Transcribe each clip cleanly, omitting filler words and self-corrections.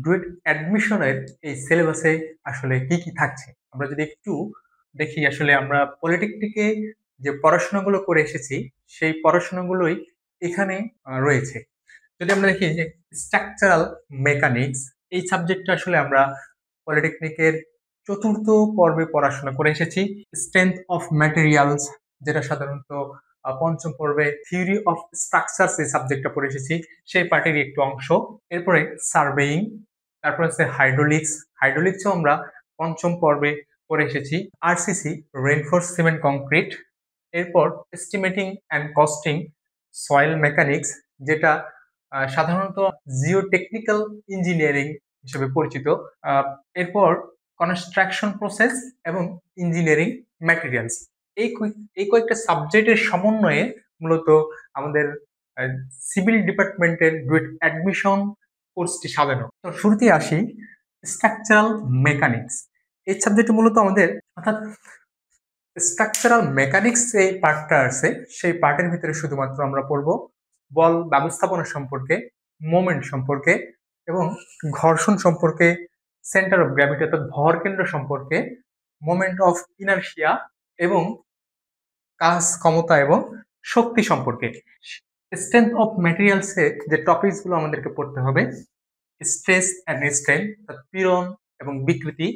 Duet অ্যাডমিশনের এই সিলেবাসে আসলে কি কি থাকছে আমরা যদি একটু দেখি। আসলে আমরা পলিটেকনিকে যে পড়াশোনাগুলো করে এসেছি সেই পড়াশোনাগুলোই এখানে রয়েছে। যদি আমরা দেখি যে স্ট্রাকচারাল মেকানিক্স, এই সাবজেক্টটা আসলে আমরা পলিটেকনিকের চতুর্থ পর্বে পড়াশোনা করে এসেছি। স্ট্রেংথ অফ ম্যাটেরিয়ালস, যেটা সাধারণত পঞ্চম পর্বে থিওরি অফ স্ট্রাকচারস এই সাবজেক্টটা পড়ে এসেছি, সেই পার্টেরই একটু অংশ। এরপরে সার্ভেইং, তারপর আছে হাইড্রোলিক্স। হাইড্রোলিক্সও আমরা পঞ্চম পর্বে পড়ে এসেছি। RCC, reinforce cement concrete. এরপর estimating and costing, soil mechanics, যেটা সাধারণত জিওটেকনিক্যাল ইঞ্জিনিয়ারিং হিসেবে পরিচিত। এরপর কনস্ট্রাকশন প্রসেস এবং ইঞ্জিনিয়ারিং ম্যাটেরিয়ালস। এই কয়েকটা সাবজেক্টের সমন্বয়ে মূলত আমাদের সিভিল ডিপার্টমেন্টের ডুয়েট অ্যাডমিশন কোর্সটি সাজানো। তো শুরুতেই আসি স্ট্রাকচারাল মেকানিক্স। এই সাবজেক্টে মূলত আমাদের অর্থাৎ স্ট্রাকচারাল মেকানিক্স যে পার্টটা আছে সেই পার্টের ভিতরে শুধুমাত্র আমরা পড়বো বল ব্যবস্থাপনা সম্পর্কে, মোমেন্ট সম্পর্কে এবং ঘর্ষণ সম্পর্কে, সেন্টার অফ গ্র্যাভিটি অর্থাৎ ভর কেন্দ্র সম্পর্কে, মোমেন্ট অফ ইনারশিয়া এবং কাজ ক্ষমতা এবং শক্তি সম্পর্কে। স্ট্রেংথ অফ ম্যাটেরিয়ালসে যে টপিকস গুলো আমাদেরকে পড়তে হবে, স্ট্রেস অ্যান্ড স্ট্রেন অর্থাৎ পীড়ন এবং বিকৃতি,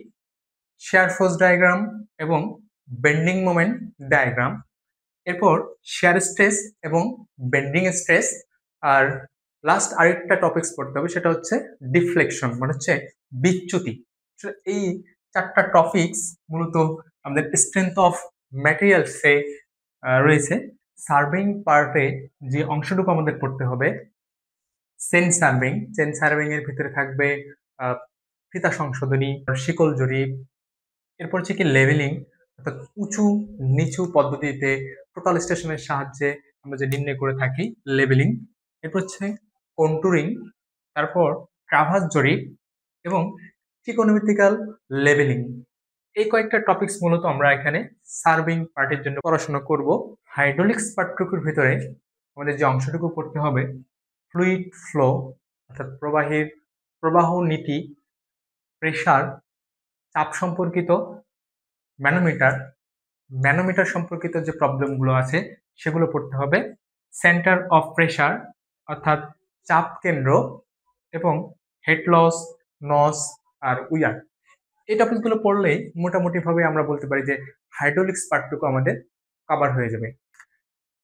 শেয়ার ফোর্স ডায়াগ্রাম এবং বেন্ডিং মোমেন্ট ডায়াগ্রাম। এরপর শেয়ার স্ট্রেস এবং বেন্ডিং স্ট্রেস। আর লাস্ট আরেকটা টপিকস পড়তে হবে, সেটা হচ্ছে ডিফ্লেকশন, মানে হচ্ছে বিচ্যুতি। এই চারটা টপিকস মূলত আমাদের স্ট্রেংথ অফ ম্যাটেরিয়ালসে রয়েছে। সার্ভিং পার্টে যে অংশটুকু আমাদের পড়তে হবে চেন সার্ভিং। চেন সার্ভিং এর ভিতরে থাকবে ফিতা সংশোধনী, শিকল জরিপ। এরপর হচ্ছে কি লেভেলিং, অর্থাৎ উঁচু নিচু পদ্ধতিতে টোটাল স্টেশনের সাহায্যে আমরা যে নির্ণয় করে থাকি, লেভেলিং। এরপর হচ্ছে কন্টুরিং, তারপর ট্রাভার্স জরিপ এবং ত্রিকোণমিতিক্যাল লেভেলিং। এই কয়েকটা টপিকস মূলত আমরা এখানে সার্ভিং পার্টের জন্য পড়াশোনা করব। হাইড্রোলিক্স পার্টটুকুর ভিতরে আমাদের যে অংশটুকু পড়তে হবে ফ্লুইড ফ্লো, অর্থাৎ প্রবাহ নীতি, প্রেসার, চাপ সম্পর্কিত, ম্যানোমিটার, ম্যানোমিটার সম্পর্কিত যে প্রবলেমগুলো আছে সেগুলো পড়তে হবে। সেন্টার অফ প্রেসার অর্থাৎ চাপ কেন্দ্র এবং হেড লস, নস আর উইয়ার। এই টপিকগুলো পড়লেই মোটামুটি ভাবে আমরা বলতে পারি যে হাইড্রোলিক্স পার্টটুকু আমাদের কভার হয়ে যাবে।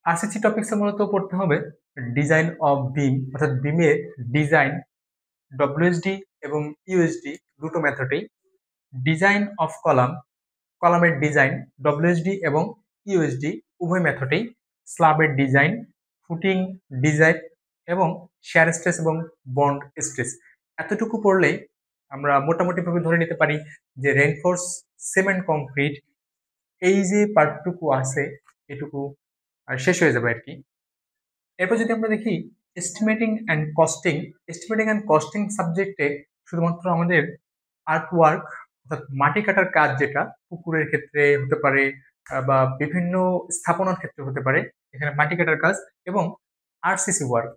আরসিসি টপিক্সে মূলত পড়তে হবে ডিজাইন অফ বিম, অর্থাৎ বিমের ডিজাইন, ডব্লিউএসডি এবং ইউএসডি দুটো মেথডেই। ডিজাইন অফ কলাম, কলামের ডিজাইন ডব্লিউএসডি এবং ইউএসডি উভয় মেথডেই। স্ল্যাবের ডিজাইন, ফুটিং ডিজাইন এবং শেয়ার স্ট্রেস এবং বন্ড স্ট্রেস। এতটুকু পড়লেই আমরা মোটামুটি ভাবে ধরে নিতে পারি যে রেইনফোর্স সিমেন্ট কংক্রিট এই যে পার্টটুকু আছে এটুকু শেষ হয়ে যাবে আর কি। এরপর যদি আমরা দেখি estimating and costing. Estimating and costing সাবজেক্টে শুধুমাত্র আমাদের আর্ট ওয়ার্ক অর্থাৎ মাটি কাটার কাজ, যেটা পুকুরের ক্ষেত্রে হতে পারে বা বিভিন্ন স্থাপনার ক্ষেত্রে হতে পারে, এখানে মাটি কাটার কাজ এবং আরসিসি ওয়ার্ক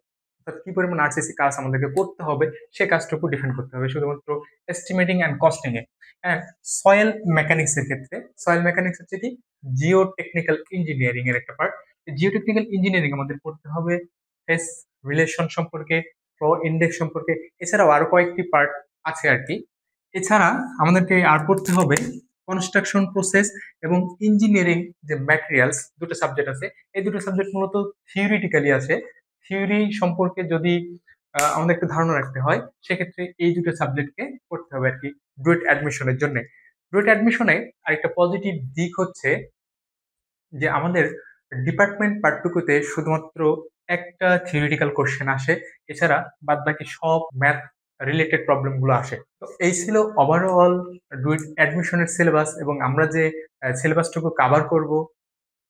অর্থাৎ কি পরিমাণ আরসিসি কাজ আমাদেরকে করতে হবে সে কাজটুকু ডিফাইন করতে হবে শুধুমাত্র এস্টিমেটিং অ্যান্ড কস্টিং এ। হ্যাঁ, সয়েল মেকানিক্স এর ক্ষেত্রে, সয়েল মেকানিক্স হচ্ছে কি জিও টেকনিক্যাল ইঞ্জিনিয়ারিং এর একটা পার্ট। জিওটেকনিক্যাল ইঞ্জিনিয়ারিং আমাদের পড়তে হবে ফেস রিলেশন সম্পর্কে, ফ্লো ইন্ডেক্স সম্পর্কে, এছাড়াও আরো কয়েকটি পার্ট আছে আর কি। এছাড়া আমাদেরকে আর পড়তে হবে কনস্ট্রাকশন প্রসেস এবং ইঞ্জিনিয়ারিং যে ম্যাটেরিয়ালস, দুটো সাবজেক্ট আছে। এই দুটো সাবজেক্ট মূলত থিওরিটিক্যালি আছে। থিওরি সম্পর্কে যদি আমাদের একটু ধারণা রাখতে হয় সেক্ষেত্রে এই দুটো সাবজেক্টকে পড়তে হবে আর কি ডুয়েট অ্যাডমিশনের জন্য। ডুয়েট অ্যাডমিশনে আরেকটা পজিটিভ দিক হচ্ছে যে আমাদের ডিপার্টমেন্ট পার্টটুকুতে শুধুমাত্র একটা থিওরিটিক্যাল কোশ্চেন আসে, এছাড়া বাদ বাকি সব ম্যাথ রিলেটেড প্রবলেম গুলো আসে। তো এই ছিল ওভারঅল ডুয়েট অ্যাডমিশনের সিলেবাস এবং আমরা যে সিলেবাসটুকু কাভার করব,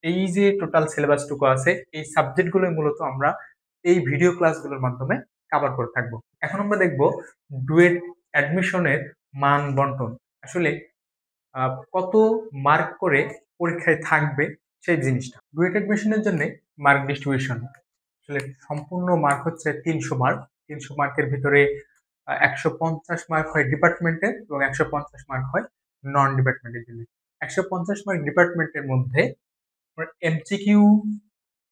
এই যে টোটাল সিলেবাসটুকু আছে এই সাবজেক্টগুলো মূলত আমরা এই ভিডিও ক্লাসগুলোর মাধ্যমে কাভার করে থাকবো। এখন আমরা দেখব ডুয়েট অ্যাডমিশনের মান বন্টন। আসলে কত মার্ক করে পরীক্ষায় থাকবে সেই জিনিসটা। ডুয়েট অ্যাডমিশনের জন্য মার্ক ডিস্ট্রিবিউশন আসলে সম্পূর্ণ মার্ক হচ্ছে 300 মার্ক। 300 মার্কের ভিতরে 150 মার্ক হয় ডিপার্টমেন্টের এবং 150 মার্ক হয় নন ডিপার্টমেন্টের জন্য। 150 মার্ক ডিপার্টমেন্টের মধ্যে এমসিকিউ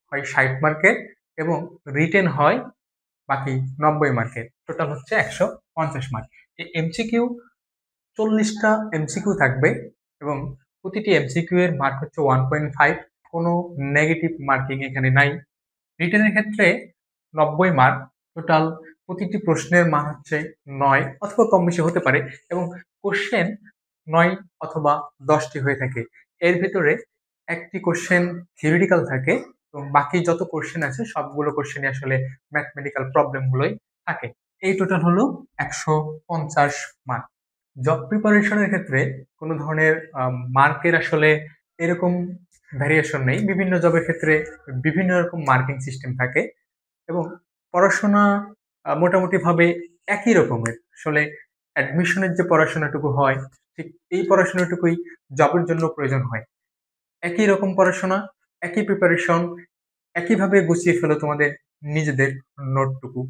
হয় 60 মার্কের এবং রিটেন হয় বাকি 90 মার্কের। টোটাল হচ্ছে 150 মার্ক। এই এমসিকিউ 40টা এমসিকিউ থাকবে এবং প্রতিটি এমসিকিউ এর মার্ক হচ্ছে 1.5। কোনো নেগেটিভ মার্কিং এখানে নাই। রিটেনের ক্ষেত্রে 90 মার্ক। টোটাল প্রতিটি প্রশ্নের মান হচ্ছে 9 অথবা কম বেশি হতে পারে এবং কোশ্চেন 9 অথবা 10টি হয়ে থাকে। এর ভিতরে একটি কোশ্চেন থিওরিটিক্যাল থাকে এবং বাকি যত কোশ্চেন আছে সবগুলো কোশ্চেনই আসলে ম্যাথমেটিক্যাল প্রবলেম গুলোই থাকে। এই টোটাল হলো 150 মার্ক। জব প্রিপারেশনের ক্ষেত্রে কোনো ধরনের মার্কের আসলে এরকম ভ্যারিয়েশন নেই। বিভিন্ন জবের ক্ষেত্রে বিভিন্ন রকম মার্কিং সিস্টেম থাকে এবং পড়াশোনা মোটামুটিভাবে একই রকমের। আসলে অ্যাডমিশনের যে পড়াশোনাটুকু হয় ঠিক এই পড়াশোনাটুকুই জবের জন্য প্রয়োজন হয়। একই রকম পড়াশোনা, একই প্রিপারেশন, একইভাবে গুছিয়ে ফেলো তোমাদের নিজেদের নোটটুকু।